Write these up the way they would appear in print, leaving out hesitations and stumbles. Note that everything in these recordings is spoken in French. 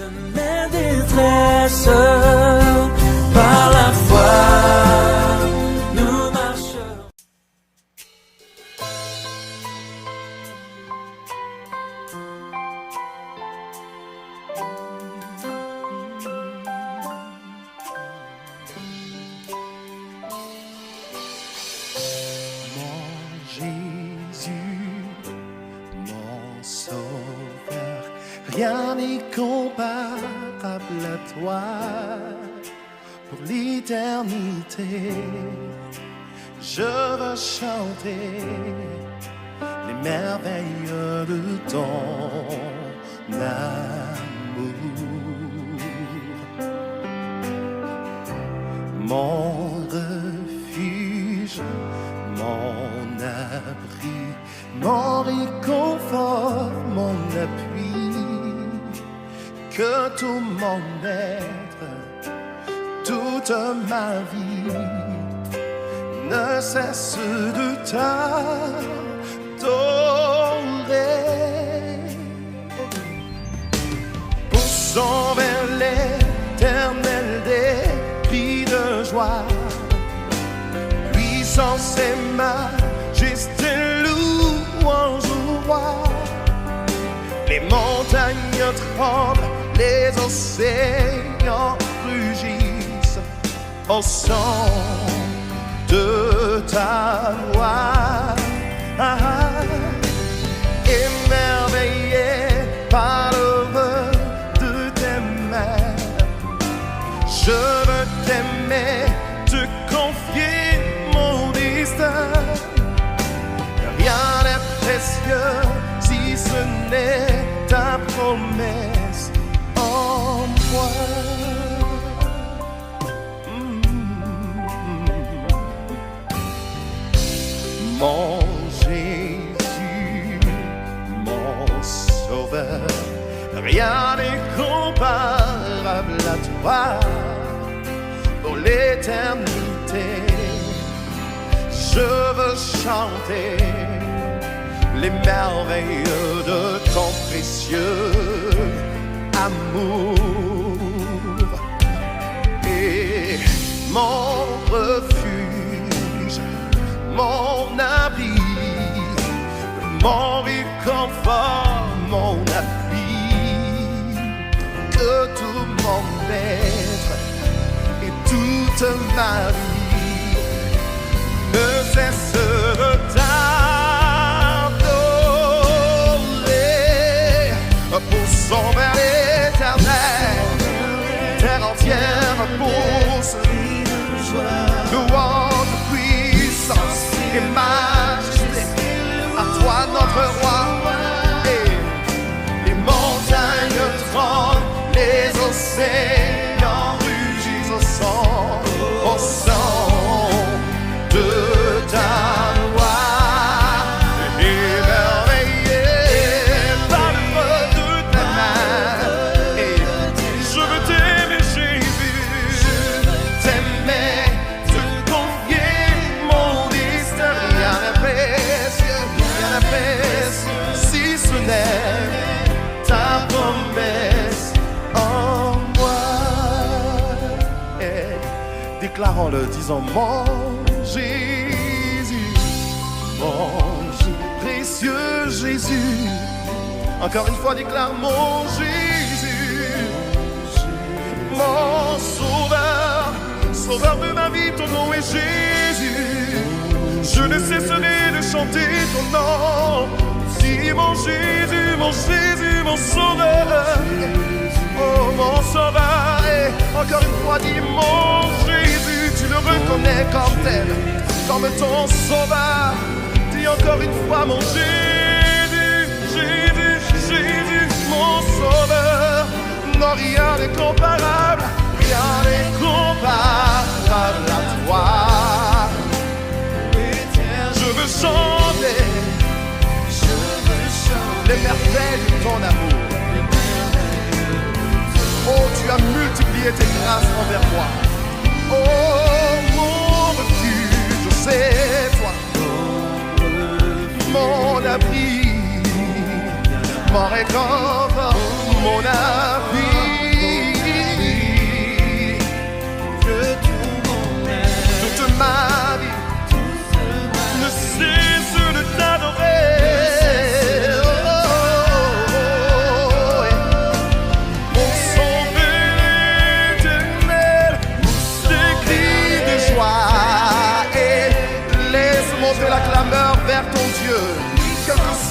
de mes détresses, par la foi, nous marcherons. Rien n'est comparable à toi pour l'éternité. Je veux chanter les merveilles de ton amour. Mon refuge, mon abri, mon réconfort, mon appui. Que tout mon être, toute ma vie ne cesse de t'adorer. Poussons vers l'éternel des cris de joie, puissance et majesté, louange au roi. Les montagnes tremblent, les océans rugissent au son de ta voix. Émerveillé par l'œuvre de tes mains, je veux t'aimer, te confier mon destin. Rien n'est précieux si ce n'est ta promesse en moi. Mon Jésus, mon Sauveur, rien n'est comparable à toi pour l'éternité. Je veux chanter les merveilles de ton précieux amour. Et mon refuge, mon abri, mon réconfort, mon appui. Que tout mon être et toute ma vie ne cesse de poussons vers l'éternel, terre entière pousse, louange, puissance et majesté à toi notre roi. Et les montagnes tremblent, les océans rugissent au son de ta voix. Ta promesse en moi. Déclarons-le, disons mon Jésus, précieux Jésus. Encore une fois, déclare mon Jésus, mon Sauveur, Sauveur de ma vie, ton nom est Jésus. Je ne cesserai de chanter ton nom. Si mon Jésus, mon Jésus, mon Sauveur, oh mon Sauveur. Et encore une fois, dis mon Jésus, tu le reconnais comme tel, comme ton Sauveur. Dis encore une fois mon Jésus, Jésus, Jésus, mon Sauveur. Non, rien n'est comparable, rien n'est comparable à toi. Je veux chanter les merveilles de ton amour. Oh, tu as multiplié tes grâces envers moi. Oh, mon refuge, c'est toi. Mon abri, mon réconfort, mon appui.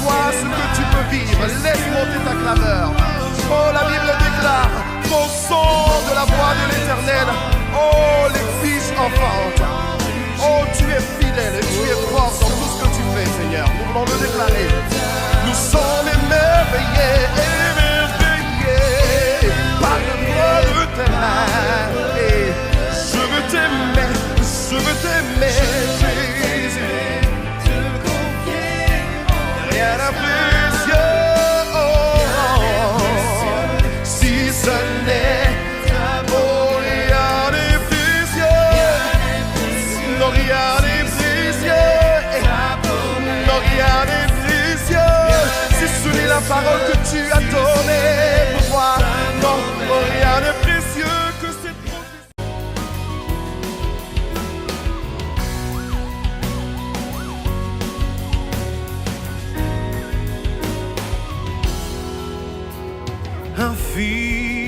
vois ce que tu peux vivre. Laisse monter ta clameur. Oh, la Bible déclare qu'au son de la voix de l'Éternel, oh, les fils enfantent. Oh, tu es fidèle et tu es fort dans tout ce que tu fais, Seigneur. Nous voulons le déclarer. Nous sommes émerveillés, émerveillés par le poids de tes mains. Et je veux t'aimer, Jésus. Rien n'a précieux, si ce n'est, oh, rien n'est précieux. Non, rien n'est précieux. Non, rien n'est précieux. Si ce n'est la parole que tu as donnée pour moi. Non, rien n'est précieux que cette prophétie.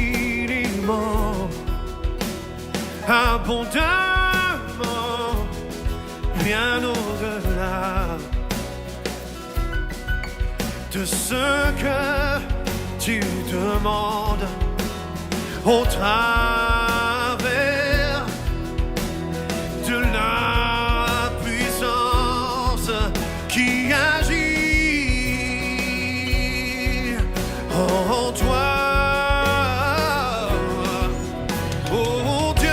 Infiniment, abondamment, bien au-delà de ce que tu demandes au travers de la puissance qui agit en toi. Oh, Dieu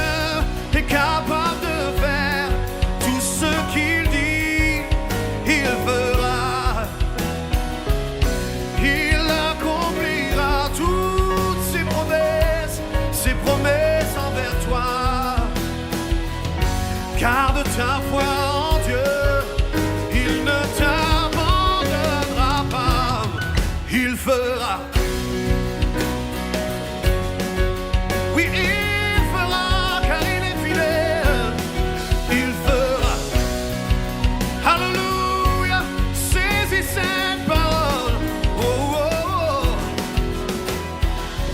est capable de faire tout ce qu'il dit, il fera. Il accomplira toutes ses promesses envers toi. Garde ta foi en Dieu, il ne t'abandonnera pas, il fera. Oui, il fera, car il est fidèle, il fera. Alléluia, saisis cette parole. Oh, oh, oh.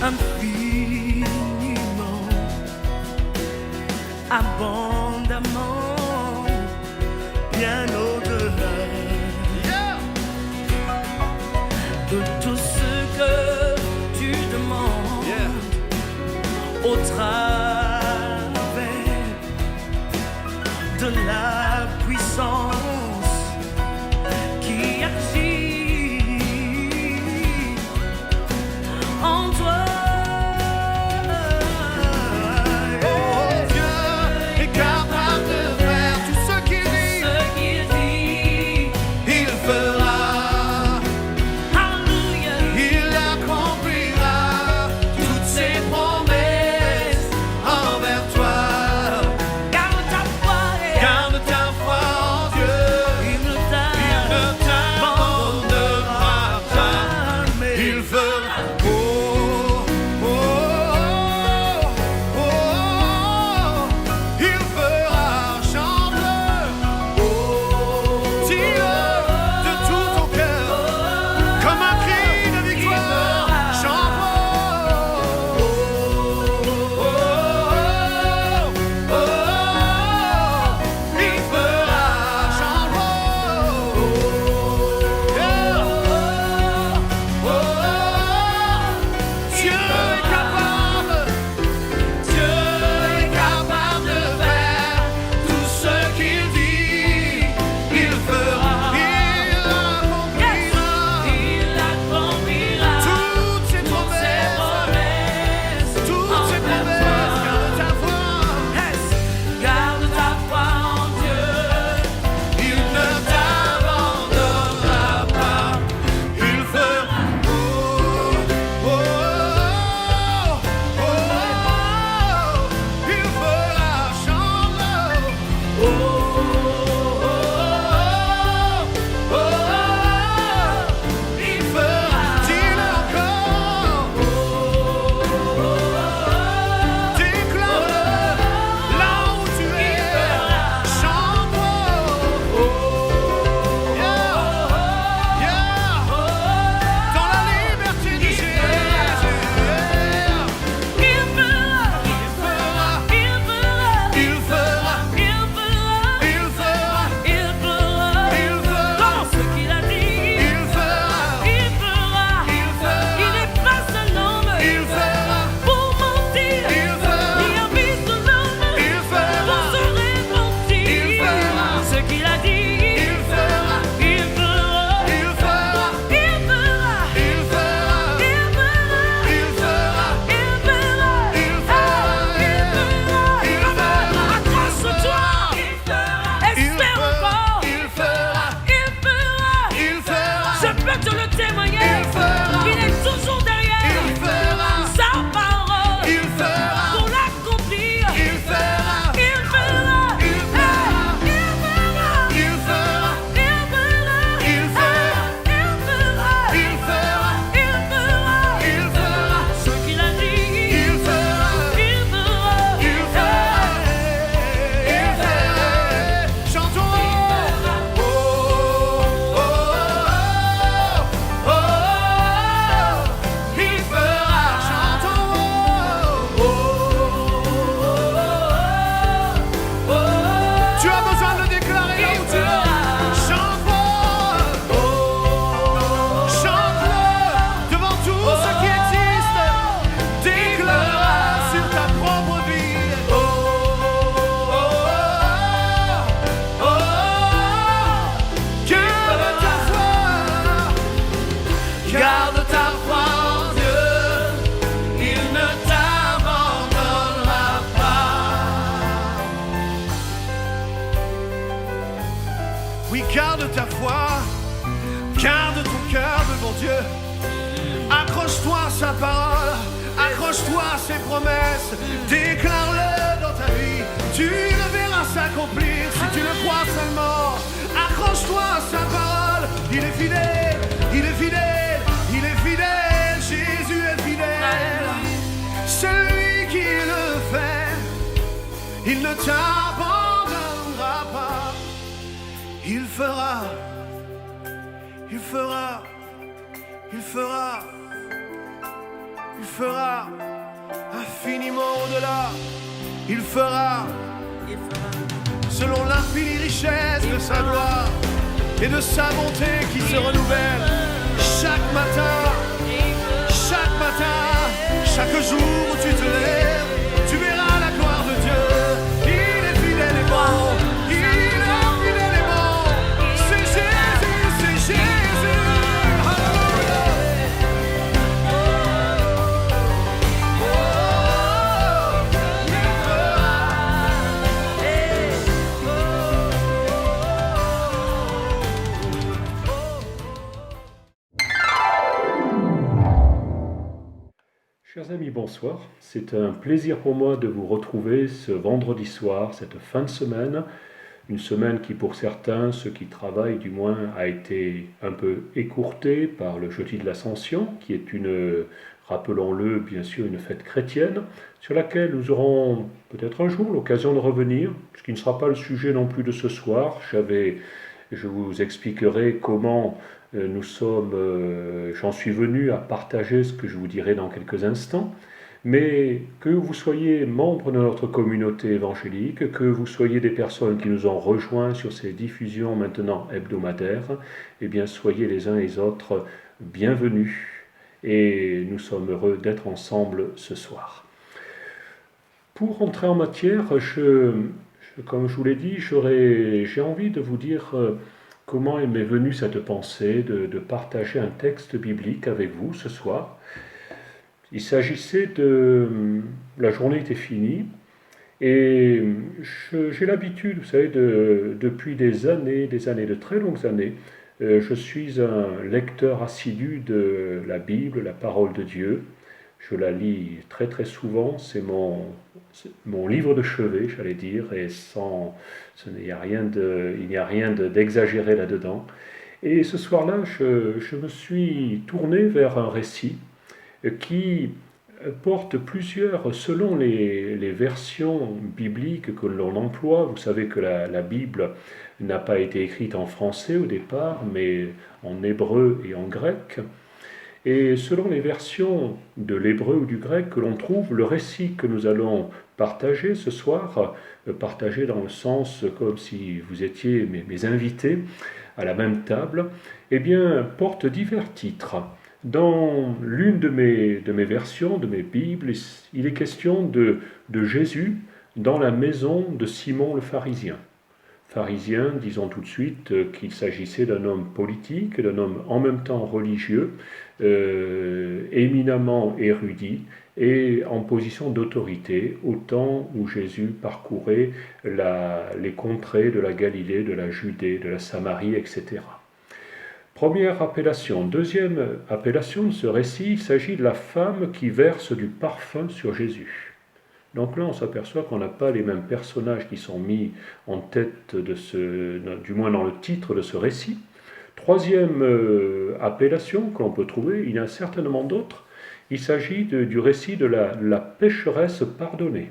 Infiniment, abondamment, bien au-delà, yeah, de tout ce que tu demandes, yeah, au travers de la puissance qui agit en toi. Oh, Dieu est capable de faire tout ce qu'il dit. Il fera. Alléluia. Il accomplira toutes ses promesses envers toi. Garde ta foi. Garde ta garde ta foi, garde ton cœur devant Dieu. Accroche-toi à sa parole, accroche-toi à ses promesses, déclare-le dans ta vie. Tu le verras s'accomplir si tu le crois seulement. Accroche-toi à sa parole, il est fidèle, il est fidèle, il est fidèle, Jésus est fidèle. C'est lui qui le fait, il ne t'abandonnera pas. Il fera, il fera, il fera, il fera infiniment au-delà. Il fera selon l'infinie richesse de sa gloire et de sa bonté qui se renouvelle chaque matin, chaque jour où tu te lèves, tu verras la gloire de Dieu. Il est fidèle et bon, il est fidèle et bon. C'est Jésus, c'est Jésus. Alléluia. Chers amis, bonsoir. C'est un plaisir pour moi de vous retrouver ce vendredi soir, cette fin de semaine. Une semaine qui, pour certains, ceux qui travaillent du moins, a été un peu écourtée par le jeudi de l'Ascension, qui est rappelons-le, bien sûr, une fête chrétienne, sur laquelle nous aurons peut-être un jour l'occasion de revenir, ce qui ne sera pas le sujet non plus de ce soir. Je vous expliquerai comment j'en suis venu à partager ce que je vous dirai dans quelques instants, mais que vous soyez membre de notre communauté évangélique, que vous soyez des personnes qui nous ont rejoints sur ces diffusions maintenant hebdomadaires, eh bien soyez les uns et les autres bienvenus et nous sommes heureux d'être ensemble ce soir. Pour entrer en matière, comme je vous l'ai dit, j'ai envie de vous dire comment m'est venue cette pensée de partager un texte biblique avec vous ce soir. Il s'agissait la journée était finie, et j'ai l'habitude, vous savez, depuis des années, de très longues années, je suis un lecteur assidu de la Bible, la parole de Dieu. Je la lis très très souvent, c'est mon livre de chevet, j'allais dire, et il n'y a rien d'exagéré là-dedans. Et ce soir-là, je me suis tourné vers un récit qui porte selon les versions bibliques que l'on emploie. Vous savez que la Bible n'a pas été écrite en français au départ, mais en hébreu et en grec. Et selon les versions de l'hébreu ou du grec que l'on trouve, le récit que nous allons partager ce soir, partager dans le sens comme si vous étiez mes invités à la même table, eh bien, porte divers titres. Dans l'une de mes versions, de mes Bibles, il est question de Jésus dans la maison de Simon le pharisien. Pharisien, disons tout de suite qu'il s'agissait d'un homme politique, d'un homme en même temps religieux, éminemment érudit et en position d'autorité au temps où Jésus parcourait les contrées de la Galilée, de la Judée, de la Samarie, etc. Première appellation. Deuxième appellation de ce récit, il s'agit de la femme qui verse du parfum sur Jésus. Donc là, on s'aperçoit qu'on n'a pas les mêmes personnages qui sont mis en tête du moins dans le titre de ce récit. Troisième appellation que l'on peut trouver, il y en a certainement d'autres, il s'agit du récit de la pécheresse pardonnée.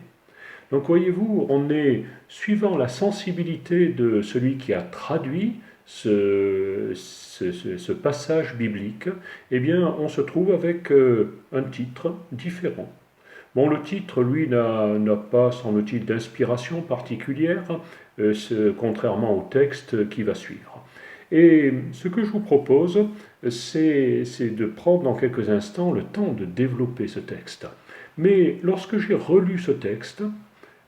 Donc voyez-vous, on est, suivant la sensibilité de celui qui a traduit ce passage biblique, eh bien on se trouve avec un titre différent. Bon, le titre, lui, n'a pas, semble-t-il, d'inspiration particulière, contrairement au texte qui va suivre. Et ce que je vous propose, c'est de prendre dans quelques instants le temps de développer ce texte. Mais lorsque j'ai relu ce texte,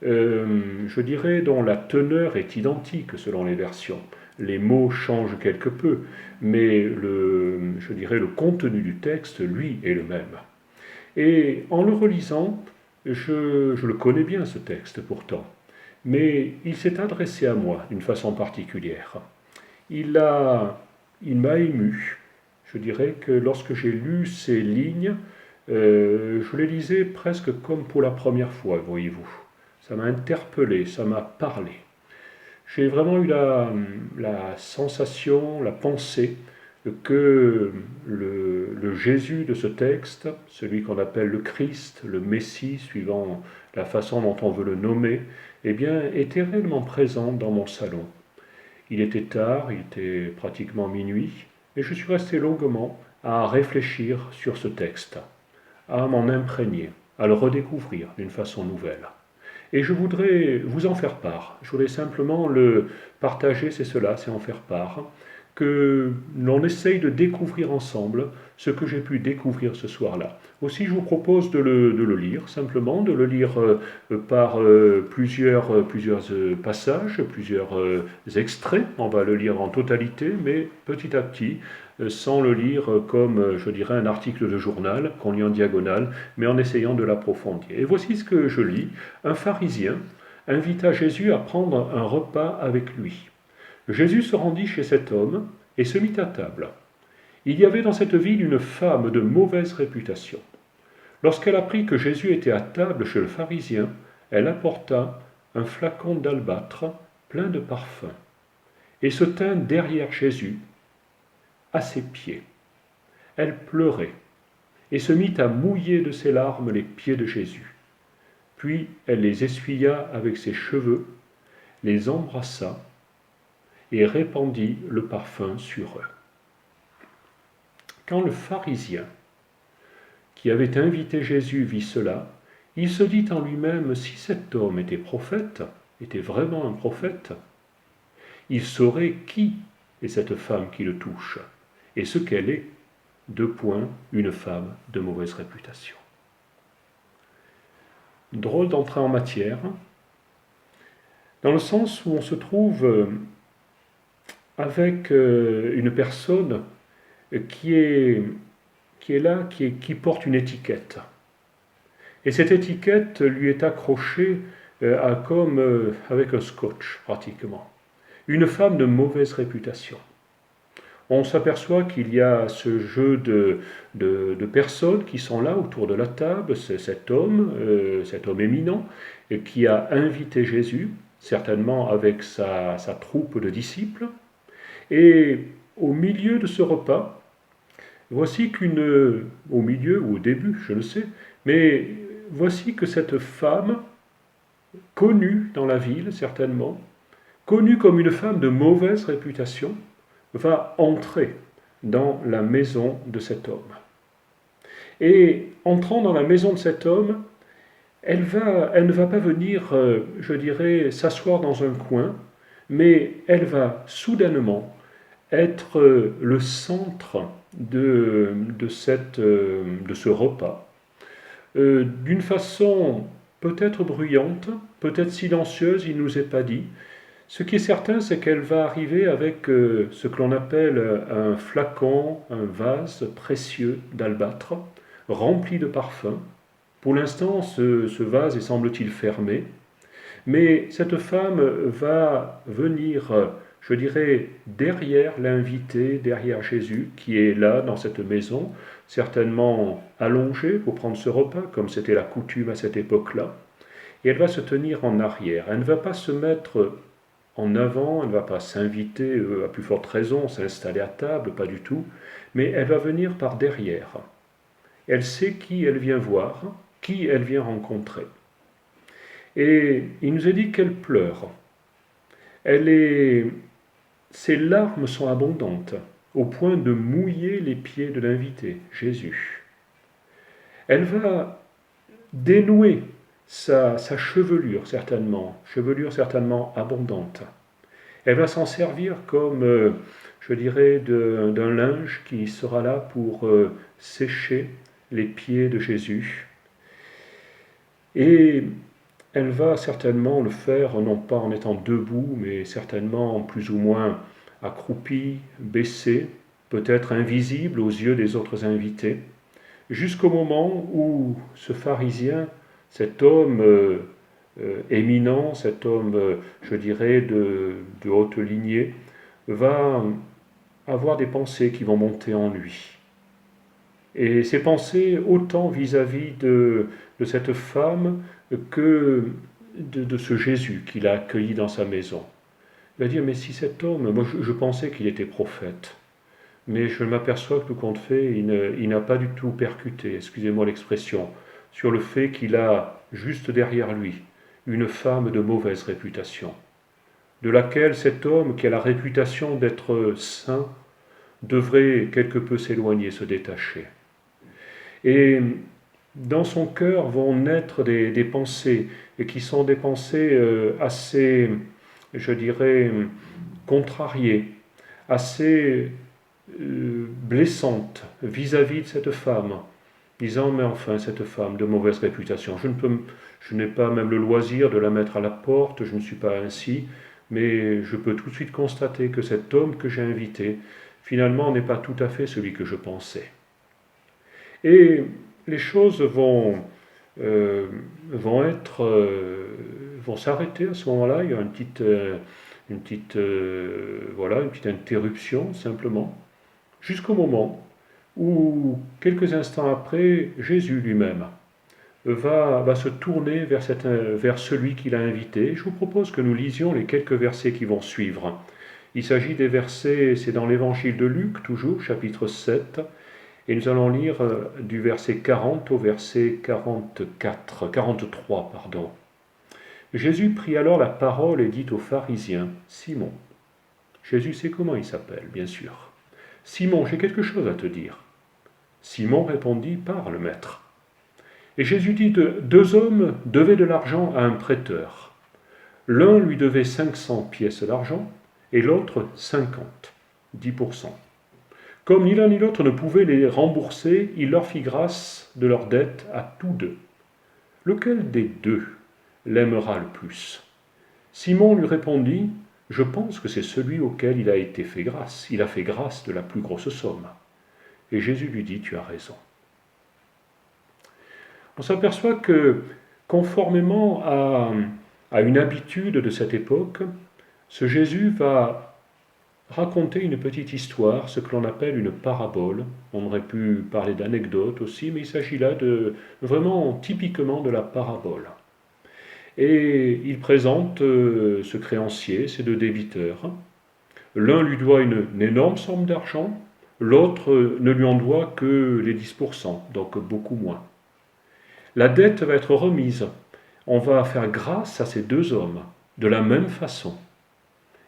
je dirais dont la teneur est identique selon les versions. Les mots changent quelque peu, mais je dirais le contenu du texte, lui, est le même. Et en le relisant, je le connais bien ce texte pourtant, mais il s'est adressé à moi d'une façon particulière. il m'a ému. Je dirais que lorsque j'ai lu ces lignes, je les lisais presque comme pour la première fois, voyez-vous. Ça m'a interpellé, ça m'a parlé. J'ai vraiment eu la sensation, la pensée que le Jésus de ce texte, celui qu'on appelle le Christ, le Messie, suivant la façon dont on veut le nommer, eh bien, était réellement présent dans mon salon. Il était tard, il était pratiquement minuit, et je suis resté longuement à réfléchir sur ce texte, à m'en imprégner, à le redécouvrir d'une façon nouvelle. Et je voudrais vous en faire part. Je voulais simplement le partager, c'est cela, c'est en faire part, que l'on essaye de découvrir ensemble ce que j'ai pu découvrir ce soir-là. Aussi, je vous propose de le lire, simplement, de le lire par plusieurs passages, plusieurs extraits. On va le lire en totalité, mais petit à petit, sans le lire comme, je dirais, un article de journal qu'on lit en diagonale, mais en essayant de l'approfondir. Et voici ce que je lis. Un pharisien invita Jésus à prendre un repas avec lui. Jésus se rendit chez cet homme et se mit à table. Il y avait dans cette ville une femme de mauvaise réputation. Lorsqu'elle apprit que Jésus était à table chez le pharisien, elle apporta un flacon d'albâtre plein de parfum et se tint derrière Jésus, à ses pieds. Elle pleurait et se mit à mouiller de ses larmes les pieds de Jésus. Puis elle les essuya avec ses cheveux, les embrassa et répandit le parfum sur eux. Quand le pharisien qui avait invité Jésus vit cela, il se dit en lui-même, si cet homme était prophète, était vraiment un prophète, il saurait qui est cette femme qui le touche et ce qu'elle est, une femme de mauvaise réputation. Drôle d'entrer en matière, dans le sens où on se trouve avec une personne qui est là, qui porte une étiquette. Et cette étiquette lui est accrochée comme avec un scotch, pratiquement. Une femme de mauvaise réputation. On s'aperçoit qu'il y a ce jeu de personnes qui sont là autour de la table, c'est cet homme éminent, qui a invité Jésus, certainement avec sa troupe de disciples. Et au milieu de ce repas, voici au milieu ou au début, je ne sais, mais voici que cette femme, connue dans la ville certainement, connue comme une femme de mauvaise réputation, va entrer dans la maison de cet homme. Et entrant dans la maison de cet homme, elle ne va pas venir, je dirais, s'asseoir dans un coin, mais elle va soudainement être le centre de ce repas, d'une façon peut-être bruyante, peut-être silencieuse, il ne nous est pas dit. Ce qui est certain, c'est qu'elle va arriver avec ce que l'on appelle un flacon, un vase précieux d'albâtre, rempli de parfums. Pour l'instant, ce vase est, semble-t-il, fermé, mais cette femme va venir, je dirais, derrière l'invité, derrière Jésus, qui est là, dans cette maison, certainement allongée pour prendre ce repas, comme c'était la coutume à cette époque-là, et elle va se tenir en arrière. Elle ne va pas se mettre en avant, elle ne va pas s'inviter, à plus forte raison, s'installer à table, pas du tout, mais elle va venir par derrière. Elle sait qui elle vient voir, qui elle vient rencontrer. Et il nous est dit qu'elle pleure. Ses larmes sont abondantes, au point de mouiller les pieds de l'invité, Jésus. Elle va dénouer sa chevelure certainement abondante. Elle va s'en servir comme, je dirais, d'un linge qui sera là pour sécher les pieds de Jésus. Et elle va certainement le faire, non pas en étant debout, mais certainement plus ou moins accroupie, baissée, peut-être invisible aux yeux des autres invités, jusqu'au moment où ce pharisien, cet homme éminent, cet homme, je dirais, de haute lignée, va avoir des pensées qui vont monter en lui. Et ces pensées, autant vis-à-vis de cette femme que de ce Jésus qu'il a accueilli dans sa maison. Il va dire, mais si cet homme, moi je pensais qu'il était prophète, mais je m'aperçois que tout compte fait, il n'a pas du tout percuté, excusez-moi l'expression, sur le fait qu'il a juste derrière lui une femme de mauvaise réputation, de laquelle cet homme qui a la réputation d'être saint devrait quelque peu s'éloigner, se détacher. Et dans son cœur vont naître des pensées, et qui sont des pensées assez, je dirais, contrariées, assez blessantes vis-à-vis de cette femme, disant, mais enfin, cette femme de mauvaise réputation, je n'ai pas même le loisir de la mettre à la porte, je ne suis pas ainsi, mais je peux tout de suite constater que cet homme que j'ai invité, finalement, n'est pas tout à fait celui que je pensais. Et les choses vont s'arrêter à ce moment-là. Il y a une petite interruption simplement, jusqu'au moment où, quelques instants après, Jésus lui-même va se tourner vers celui qu'il a invité. Je vous propose que nous lisions les quelques versets qui vont suivre. Il s'agit des versets, c'est dans l'évangile de Luc, toujours, chapitre 7, et nous allons lire du verset 40 au verset 43. Jésus prit alors la parole et dit aux pharisiens, Simon, Jésus sait comment il s'appelle, bien sûr. Simon, j'ai quelque chose à te dire. Simon répondit, parle, maître. Et Jésus dit, deux hommes devaient de l'argent à un prêteur. L'un lui devait 500 pièces d'argent et l'autre 50, 10%. Comme ni l'un ni l'autre ne pouvaient les rembourser, il leur fit grâce de leur dette à tous deux. Lequel des deux l'aimera le plus? Simon lui répondit, je pense que c'est celui auquel il a été fait grâce. Il a fait grâce de la plus grosse somme. Et Jésus lui dit, tu as raison. On s'aperçoit que, conformément à une habitude de cette époque, ce Jésus va raconter une petite histoire, ce que l'on appelle une parabole. On aurait pu parler d'anecdotes aussi, mais il s'agit là vraiment typiquement de la parabole. Et il présente ce créancier, ces deux débiteurs. L'un lui doit une énorme somme d'argent, l'autre ne lui en doit que les 10%, donc beaucoup moins. La dette va être remise. On va faire grâce à ces deux hommes, de la même façon.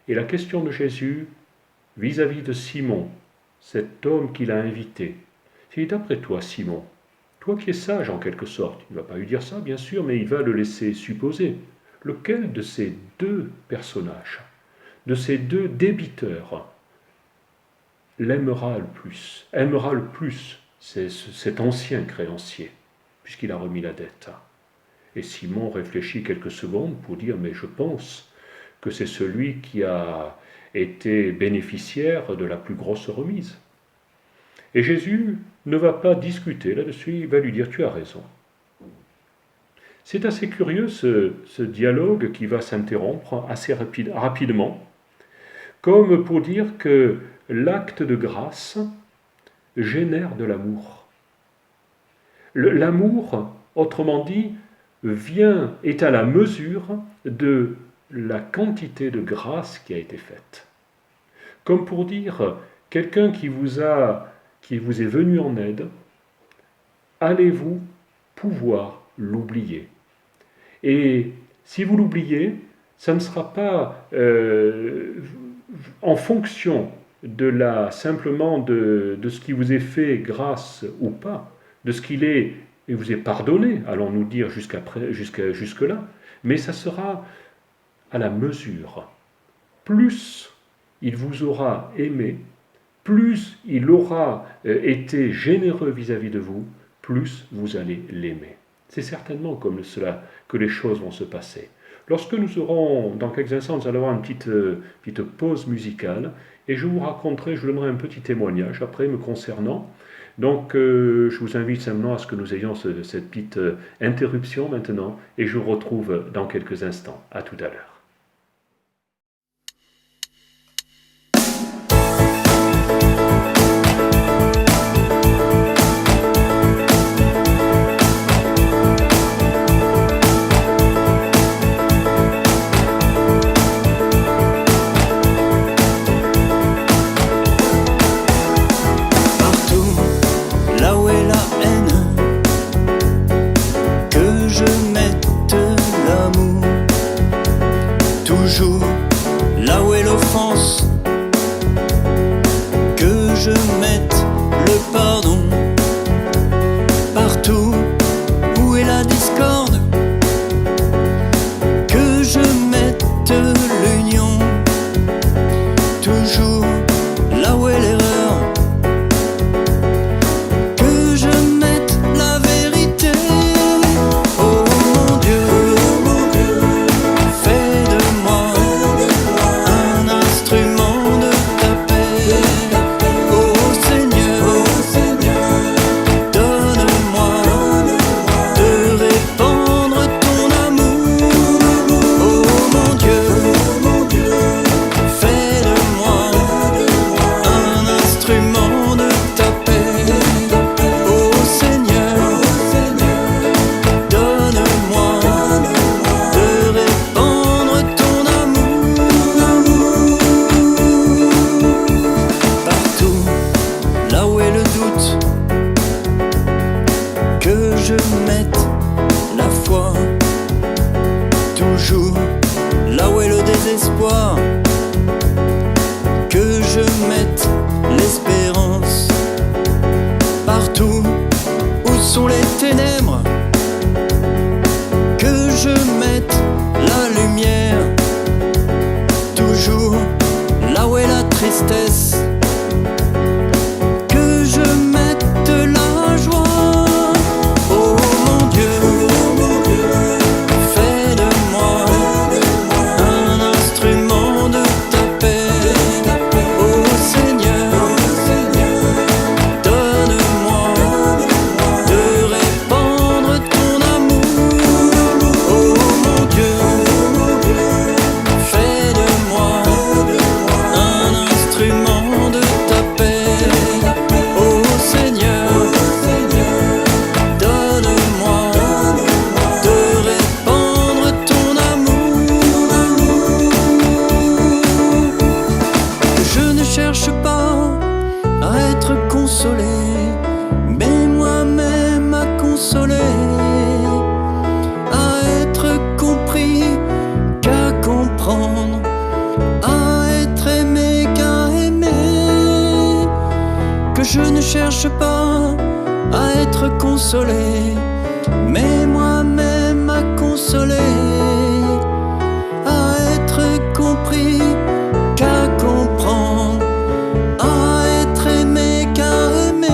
Et la question de Jésus, vis-à-vis de Simon, cet homme qu'il a invité, c'est d'après toi, Simon, toi qui es sage en quelque sorte, il ne va pas lui dire ça bien sûr, mais il va le laisser supposer, lequel de ces deux personnages, de ces deux débiteurs, aimera le plus cet ancien créancier, puisqu'il a remis la dette. Et Simon réfléchit quelques secondes pour dire, mais je pense que c'est celui qui a été bénéficiaire de la plus grosse remise. Et Jésus ne va pas discuter là-dessus, il va lui dire, tu as raison. C'est assez curieux ce dialogue qui va s'interrompre assez rapidement, comme pour dire que l'acte de grâce génère de l'amour. L'amour, autrement dit, est à la mesure de la quantité de grâce qui a été faite. Comme pour dire, quelqu'un qui vous est venu en aide, allez-vous pouvoir l'oublier? Et si vous l'oubliez, ça ne sera pas en fonction simplement de ce qui vous est fait grâce ou pas, de ce qu'il est et vous est pardonné, allons-nous dire jusque-là, mais ça sera à la mesure. Plus il vous aura aimé, plus il aura été généreux vis-à-vis de vous, plus vous allez l'aimer. C'est certainement comme cela que les choses vont se passer. Lorsque nous aurons, dans quelques instants, nous allons avoir une petite pause musicale, et je vous donnerai un petit témoignage après me concernant. Donc, je vous invite simplement à ce que nous ayons cette petite interruption maintenant, et je vous retrouve dans quelques instants. À tout à l'heure. toujours là où est l'offense, que je mette le pardon partout où est la discorde, que je mette l'union toujours là où est l'erreur, que je mette la vérité. Oh mon Dieu, fais de moi un instrument de ta paix. Oh Seigneur, donne-moi de répandre ton amour. Oh mon Dieu, fais de moi un instrument de ta paix. Oh Seigneur, donne-moi de répandre ton amour. Partout là où est le doute, que je mette la foi. Toujours là où est le désespoir, que je mette l'espérance. Partout où sont les ténèbres, que je mette la lumière. Toujours là où est la tristesse, que je mette la joie. Oh mon Dieu, fais de moi un instrument de ta paix. Oh Seigneur, donne-moi de répandre ton amour. Oh mon Dieu, fais de moi un instrument de ta paix. Oh Seigneur, donne-moi de répandre ton amour. Je ne cherche pas à être consolé, mais moi-même à consoler, à être compris qu'à comprendre, à être aimé qu'à aimer. Que je ne cherche pas à être consolé, mais moi-même à consoler, à être compris qu'à comprendre, à être aimé qu'à aimer.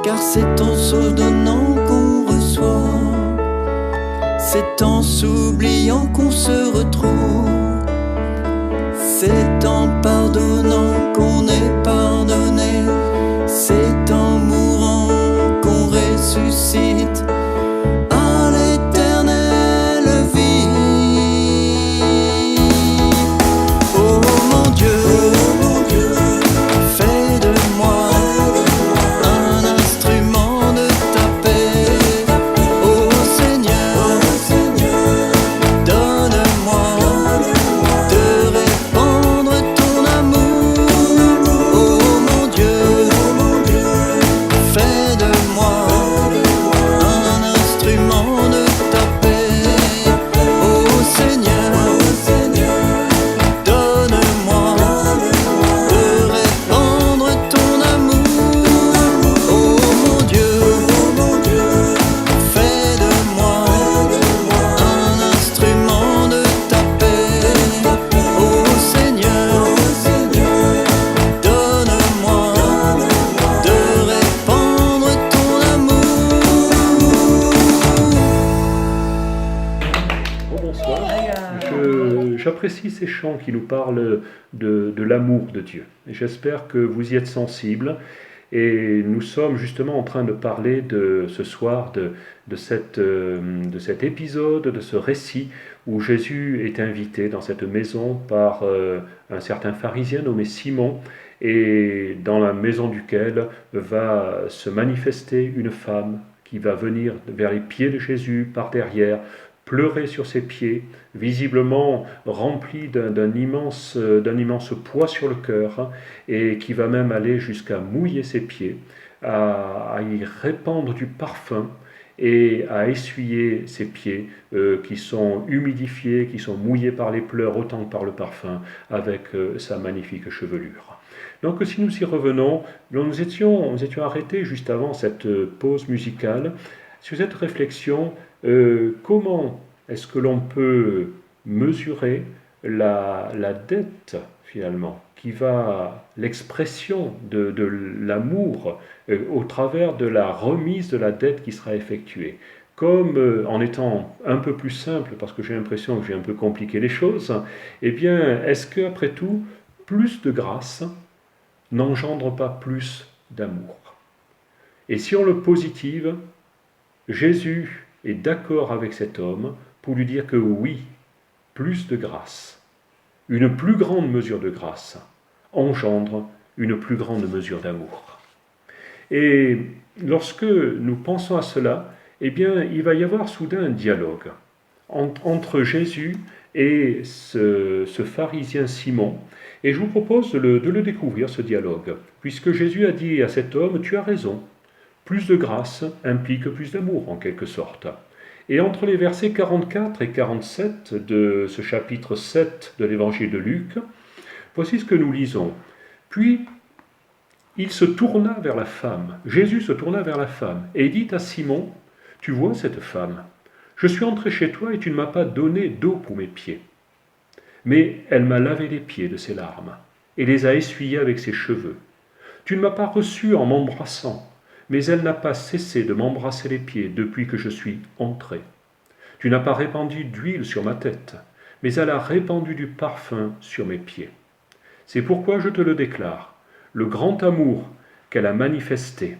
Car c'est en se donnant qu'on reçoit, c'est en s'oubliant qu'on se retrouve, c'est en pardonnant qu'on est pardonné, c'est en mourant qu'on ressuscite à l'éternelle vie. Oh mon Dieu, fais de moi un instrument de ta paix. Oh Seigneur, donne-moi de répandre ton amour. Oh mon Dieu, fais de moi un instrument de ta paix. Oh Seigneur, donne-moi de répandre ton amour. Oh mon Dieu, fais de moi un instrument de ta paix. Oh Seigneur, donne-moi de répandre ton amour. Oh, bonsoir. J'apprécie ces chants qui nous parlent de l'amour de Dieu. Et j'espère que vous y êtes sensibles. Et nous sommes justement en train de parler ce soir de cet épisode, de ce récit où Jésus est invité dans cette maison par un certain pharisien nommé Simon, et dans la maison duquel va se manifester une femme qui va venir vers les pieds de Jésus par derrière, pleurer sur ses pieds, visiblement rempli d'un immense poids sur le cœur, et qui va même aller jusqu'à mouiller ses pieds, à y répandre du parfum. et à essuyer ses pieds qui sont humidifiés, qui sont mouillés par les pleurs autant que par le parfum, avec sa magnifique chevelure. Donc si nous y revenons, nous étions arrêtés juste avant cette pause musicale sur cette réflexion, comment est-ce que l'on peut mesurer la dette finalement, qui va l'expression de l'amour au travers de la remise de la dette qui sera effectuée. Comme en étant un peu plus simple, parce que j'ai l'impression que j'ai un peu compliqué les choses, eh bien, est-ce qu'après tout, plus de grâce n'engendre pas plus d'amour? Et si on le positive, Jésus est d'accord avec cet homme pour lui dire que oui, plus de grâce, une plus grande mesure de grâce engendre une plus grande mesure d'amour. Et lorsque nous pensons à cela, eh bien, il va y avoir soudain un dialogue entre Jésus et ce pharisien Simon. Et je vous propose de le découvrir, ce dialogue, puisque Jésus a dit à cet homme, tu as raison, plus de grâce implique plus d'amour, en quelque sorte. Et entre les versets 44 et 47 de ce chapitre 7 de l'évangile de Luc, voici ce que nous lisons. Puis, il se tourna vers la femme, Jésus se tourna vers la femme, et dit à Simon, tu vois cette femme, je suis entré chez toi et tu ne m'as pas donné d'eau pour mes pieds. Mais elle m'a lavé les pieds de ses larmes, et les a essuyés avec ses cheveux. Tu ne m'as pas reçu en m'embrassant, mais elle n'a pas cessé de m'embrasser les pieds depuis que je suis entré. Tu n'as pas répandu d'huile sur ma tête, mais elle a répandu du parfum sur mes pieds. C'est pourquoi je te le déclare, le grand amour qu'elle a manifesté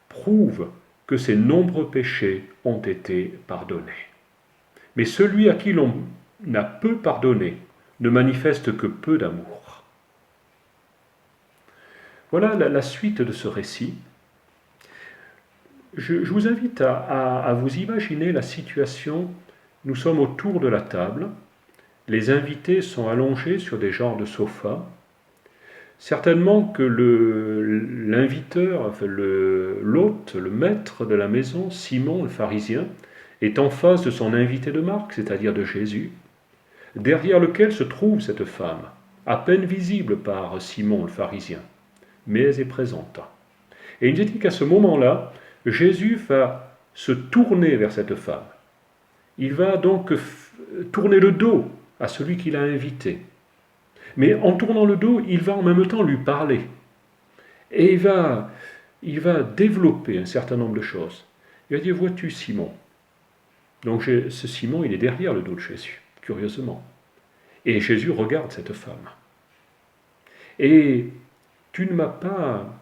prouve que ses nombreux péchés ont été pardonnés. Mais celui à qui l'on a peu pardonné ne manifeste que peu d'amour. Voilà la suite de ce récit. Je vous invite à vous imaginer la situation. Nous sommes autour de la table, les invités sont allongés sur des genres de sofas. Certainement que l'inviteur, enfin l'hôte, le maître de la maison, Simon le pharisien, est en face de son invité de marque, c'est-à-dire de Jésus, derrière lequel se trouve cette femme, à peine visible par Simon le pharisien, mais elle est présente. Et il nous dit qu'à ce moment-là, Jésus va se tourner vers cette femme. Il va donc tourner le dos à celui qui l'a invité. Mais en tournant le dos, il va en même temps lui parler. Et il va développer un certain nombre de choses. Il va dire, vois-tu Simon? Donc ce Simon, il est derrière le dos de Jésus, curieusement. Et Jésus regarde cette femme. Et tu ne m'as pas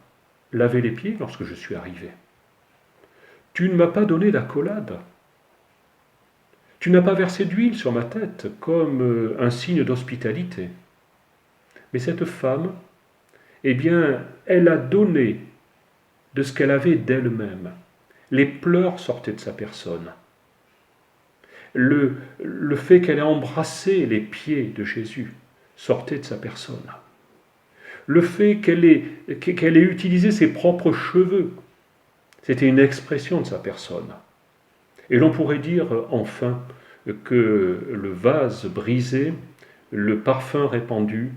lavé les pieds lorsque je suis arrivé. Tu ne m'as pas donné d'accolade. Tu n'as pas versé d'huile sur ma tête comme un signe d'hospitalité. Mais cette femme, eh bien, elle a donné de ce qu'elle avait d'elle-même. Les pleurs sortaient de sa personne. Le fait qu'elle ait embrassé les pieds de Jésus sortait de sa personne. Le fait qu'elle ait utilisé ses propres cheveux, c'était une expression de sa personne. Et l'on pourrait dire enfin que le vase brisé, le parfum répandu,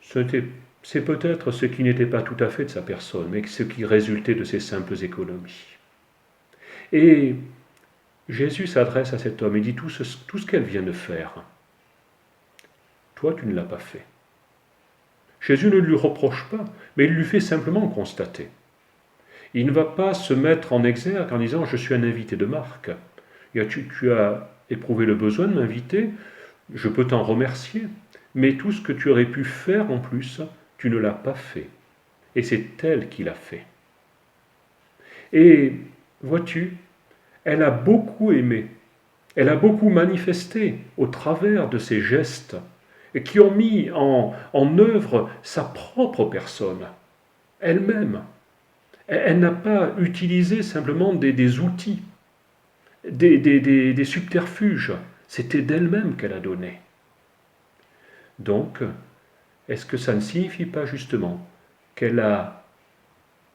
c'est peut-être ce qui n'était pas tout à fait de sa personne, mais ce qui résultait de ses simples économies. Et Jésus s'adresse à cet homme et dit tout ce qu'elle vient de faire. Toi, tu ne l'as pas fait. Jésus ne lui reproche pas, mais il lui fait simplement constater. Il ne va pas se mettre en exergue en disant « je suis un invité de marque ». Tu as éprouvé le besoin de m'inviter, je peux t'en remercier, mais tout ce que tu aurais pu faire en plus, tu ne l'as pas fait. Et c'est elle qui l'a fait. Et vois-tu, elle a beaucoup aimé, elle a beaucoup manifesté au travers de ses gestes qui ont mis en œuvre sa propre personne, elle-même. Elle n'a pas utilisé simplement des outils, des subterfuges. C'était d'elle-même qu'elle a donné. Donc, est-ce que ça ne signifie pas justement qu'elle a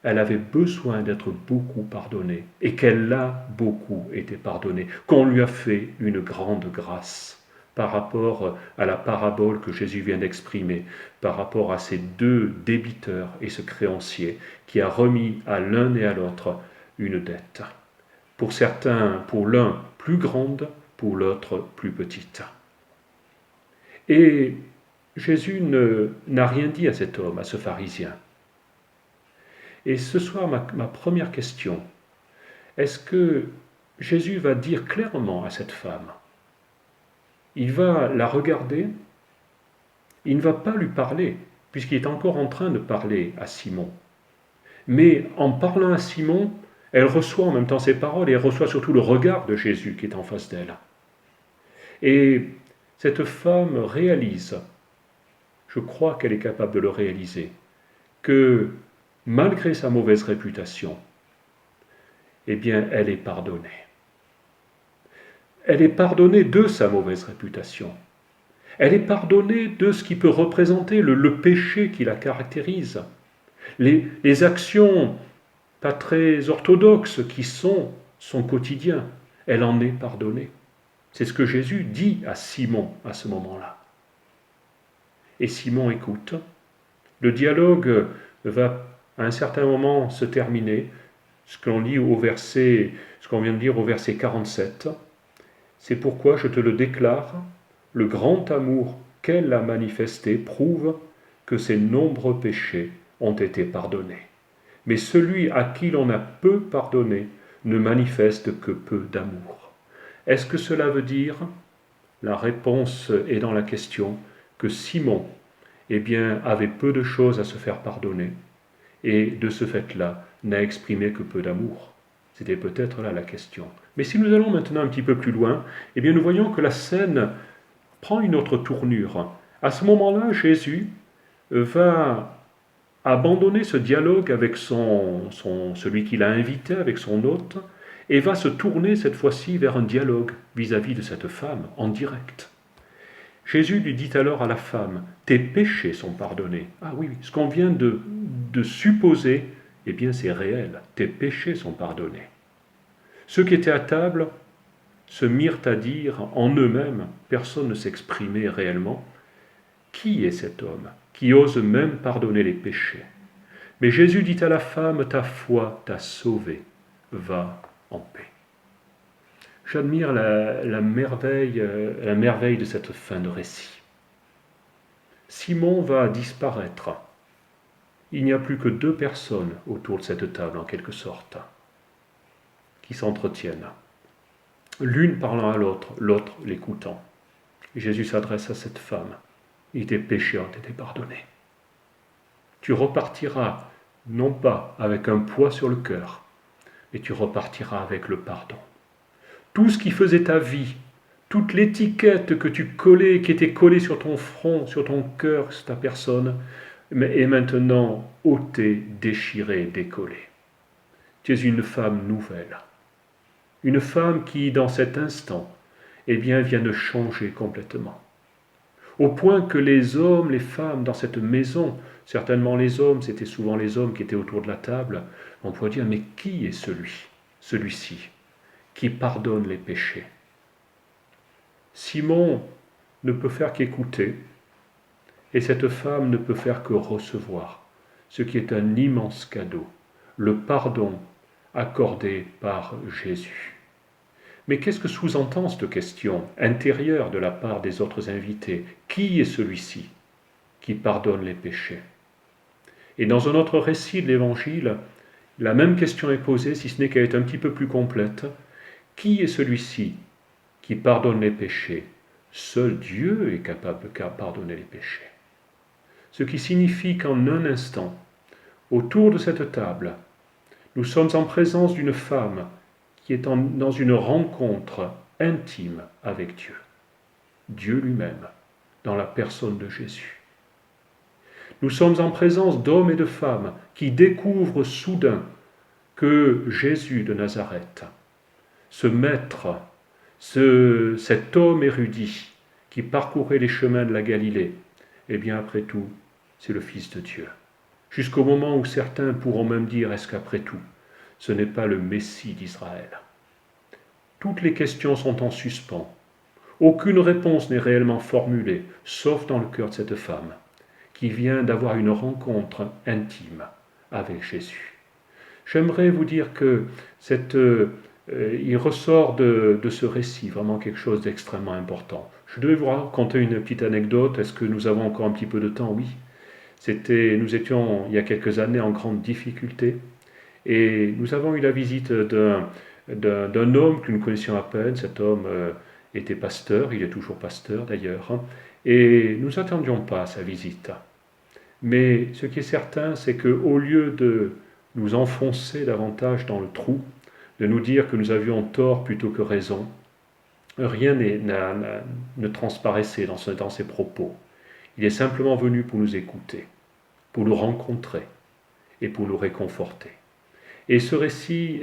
elle avait besoin d'être beaucoup pardonnée et qu'elle a beaucoup été pardonnée, qu'on lui a fait une grande grâce par rapport à la parabole que Jésus vient d'exprimer, par rapport à ces deux débiteurs et ce créancier qui a remis à l'un et à l'autre une dette. Pour certains, pour l'un plus grande, pour l'autre plus petite. Et Jésus n'a rien dit à cet homme, à ce pharisien. Et ce soir, ma première question, est-ce que Jésus va dire clairement à cette femme, il va la regarder, il ne va pas lui parler, puisqu'il est encore en train de parler à Simon. Mais en parlant à Simon, elle reçoit en même temps ses paroles et elle reçoit surtout le regard de Jésus qui est en face d'elle. Et cette femme réalise, je crois qu'elle est capable de le réaliser, que malgré sa mauvaise réputation, eh bien, elle est pardonnée. Elle est pardonnée de sa mauvaise réputation. Elle est pardonnée de ce qui peut représenter le péché qui la caractérise. Les actions pas très orthodoxes qui sont son quotidien. Elle en est pardonnée. C'est ce que Jésus dit à Simon à ce moment-là. Et Simon écoute. Le dialogue va à un certain moment se terminer, ce qu'on lit au verset, ce qu'on vient de lire au verset 47. C'est pourquoi je te le déclare, le grand amour qu'elle a manifesté prouve que ses nombreux péchés ont été pardonnés. Mais celui à qui l'on a peu pardonné ne manifeste que peu d'amour. Est-ce que cela veut dire, la réponse est dans la question, que Simon, eh bien, avait peu de choses à se faire pardonner, et de ce fait-là, n'a exprimé que peu d'amour. C'était peut-être là la question. Mais si nous allons maintenant un petit peu plus loin, eh bien nous voyons que la scène prend une autre tournure. À ce moment-là, Jésus va abandonner ce dialogue avec celui qu'il a invité, avec son hôte, et va se tourner cette fois-ci vers un dialogue vis-à-vis de cette femme, en direct. Jésus lui dit alors à la femme, « Tes péchés sont pardonnés. » Ah oui, ce qu'on vient de supposer, eh bien c'est réel, tes péchés sont pardonnés. Ceux qui étaient à table se mirent à dire en eux-mêmes, personne ne s'exprimait réellement, qui est cet homme qui ose même pardonner les péchés? Mais Jésus dit à la femme, ta foi t'a sauvée, va en paix. J'admire la merveille de cette fin de récit. Simon va disparaître. Il n'y a plus que deux personnes autour de cette table, en quelque sorte, qui s'entretiennent. L'une parlant à l'autre, l'autre l'écoutant. Jésus s'adresse à cette femme. Et tes péchés ont été pardonnés. Tu repartiras, non pas avec un poids sur le cœur, mais tu repartiras avec le pardon. Tout ce qui faisait ta vie, toute l'étiquette que tu collais, qui était collée sur ton front, sur ton cœur, sur ta personne, est maintenant ôtée, déchirée, décollée. Tu es une femme nouvelle. Une femme qui, dans cet instant, eh bien, vient de changer complètement. Au point que les hommes, les femmes dans cette maison, certainement les hommes, c'était souvent les hommes qui étaient autour de la table, on pourrait dire, mais qui est celui-ci, qui pardonne les péchés? Simon ne peut faire qu'écouter, et cette femme ne peut faire que recevoir, ce qui est un immense cadeau, le pardon accordé par Jésus. Mais qu'est-ce que sous-entend cette question intérieure de la part des autres invités? Qui est celui-ci qui pardonne les péchés? Et dans un autre récit de l'Évangile, la même question est posée, si ce n'est qu'elle est un petit peu plus complète. Qui est celui-ci qui pardonne les péchés? Seul Dieu est capable de pardonner les péchés. Ce qui signifie qu'en un instant, autour de cette table, nous sommes en présence d'une femme qui est dans une rencontre intime avec Dieu. Dieu lui-même, dans la personne de Jésus. Nous sommes en présence d'hommes et de femmes qui découvrent soudain que Jésus de Nazareth, ce maître, cet homme érudit qui parcourait les chemins de la Galilée, eh bien après tout, c'est le Fils de Dieu. jusqu'au moment où certains pourront même dire, est-ce qu'après tout, ce n'est pas le Messie d'Israël? Toutes les questions sont en suspens. Aucune réponse n'est réellement formulée, sauf dans le cœur de cette femme, qui vient d'avoir une rencontre intime avec Jésus. J'aimerais vous dire que il ressort de ce récit vraiment quelque chose d'extrêmement important. Je devais vous raconter une petite anecdote. Est-ce que nous avons encore un petit peu de temps? Oui. Nous étions il y a quelques années en grande difficulté et nous avons eu la visite d'un homme que nous connaissions à peine. Cet homme était pasteur, il est toujours pasteur d'ailleurs, et nous n'attendions pas sa visite. Mais ce qui est certain, c'est qu'au lieu de nous enfoncer davantage dans le trou, de nous dire que nous avions tort plutôt que raison, rien ne transparaissait dans ses propos. Il est simplement venu pour nous écouter, pour nous rencontrer et pour nous réconforter. Et ce récit,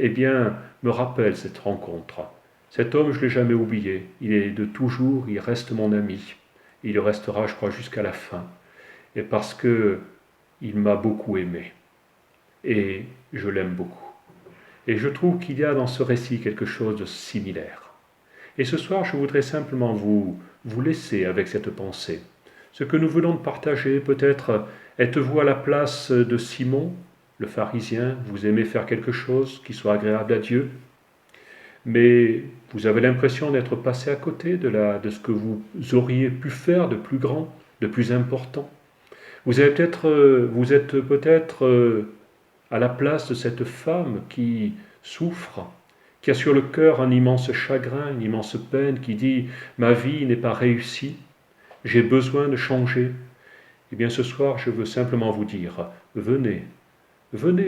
me rappelle cette rencontre. Cet homme, je ne l'ai jamais oublié. Il est de toujours, il reste mon ami. Il le restera, je crois, jusqu'à la fin. Et parce qu'il m'a beaucoup aimé. Et je l'aime beaucoup. Et je trouve qu'il y a dans ce récit quelque chose de similaire. Et ce soir, je voudrais simplement vous laisser avec cette pensée. Ce que nous venons de partager, peut-être, êtes-vous à la place de Simon, le pharisien? Vous aimez faire quelque chose qui soit agréable à Dieu, mais vous avez l'impression d'être passé à côté de ce que vous auriez pu faire de plus grand, de plus important. Vous êtes peut-être à la place de cette femme qui souffre, qui a sur le cœur un immense chagrin, une immense peine, qui dit « Ma vie n'est pas réussie, j'ai besoin de changer ». Eh bien ce soir, je veux simplement vous dire, venez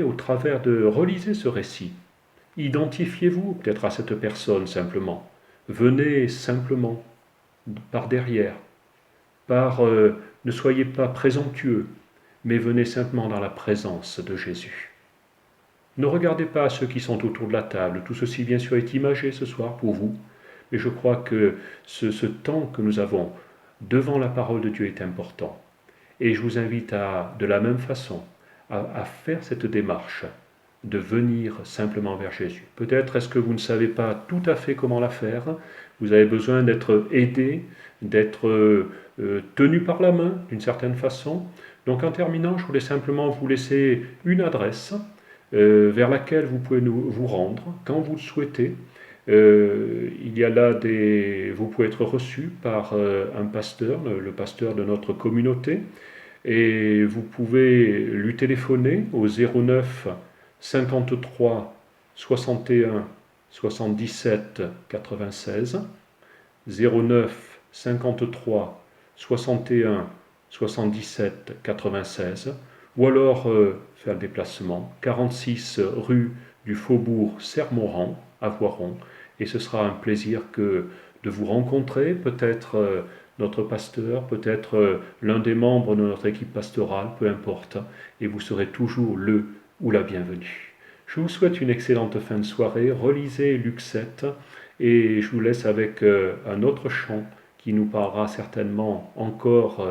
au travers relisez ce récit. Identifiez-vous peut-être à cette personne simplement. Venez simplement par derrière. Ne soyez pas présomptueux, mais venez simplement dans la présence de Jésus. Ne regardez pas ceux qui sont autour de la table. Tout ceci, bien sûr, est imagé ce soir pour vous. Mais je crois que ce temps que nous avons devant la parole de Dieu est important. Et je vous invite de la même façon à faire cette démarche de venir simplement vers Jésus. Peut-être est-ce que vous ne savez pas tout à fait comment la faire. Vous avez besoin d'être aidé, d'être tenu par la main d'une certaine façon. Donc en terminant, je voulais simplement vous laisser une adresse vers laquelle vous pouvez vous rendre quand vous le souhaitez. Il y a là vous pouvez être reçu par un pasteur, le pasteur de notre communauté, et vous pouvez lui téléphoner au 09 53 61 77 96, 09 53 61 77 96, ou alors faire le déplacement 46 rue du Faubourg Sermoran à Voiron, et ce sera un plaisir de vous rencontrer, peut-être notre pasteur, peut-être l'un des membres de notre équipe pastorale, peu importe, et vous serez toujours le ou la bienvenue. Je vous souhaite une excellente fin de soirée, relisez Luc 7, et je vous laisse avec un autre chant qui nous parlera certainement encore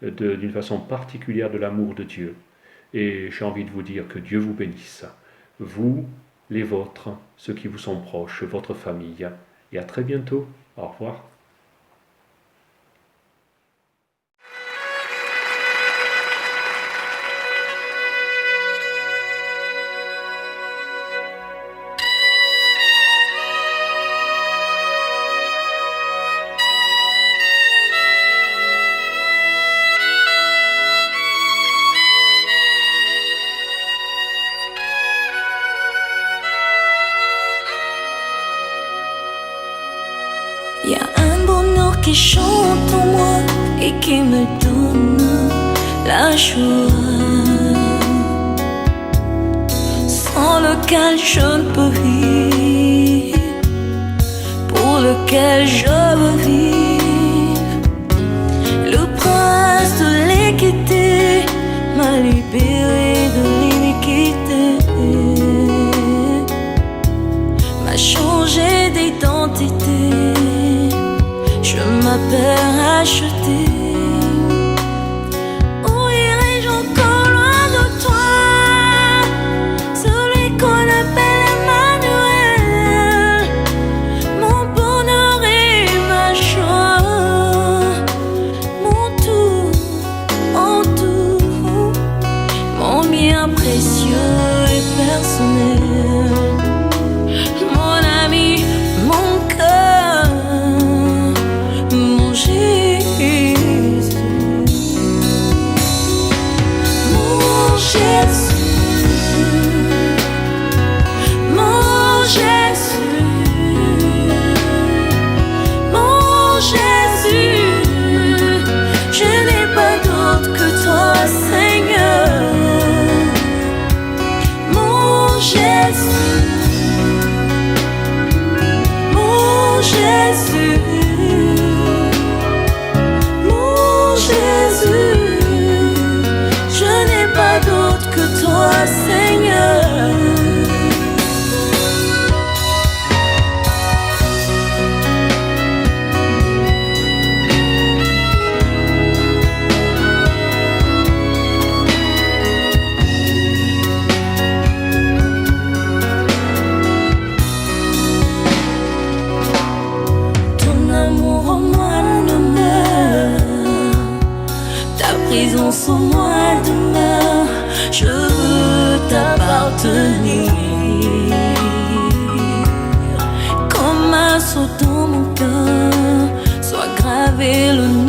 d'une façon particulière de l'amour de Dieu. Et j'ai envie de vous dire que Dieu vous bénisse, vous, les vôtres, ceux qui vous sont proches, votre famille, et à très bientôt. Au revoir. Y a un bonheur qui chante en moi et qui me donne la joie, sans lequel je ne peux vivre, pour lequel je veux vivre. Le prince de l'équité m'a libéré de l'iniquité, m'a changé d'identité. Je m'appelle racheté. Où irai-je encore loin de toi? Jésus, mon Jésus, je n'ai pas d'autre que toi, Seigneur. Sans moi demeure, je veux t'appartenir. Comme un sceau dans mon cœur, soit gravé le nom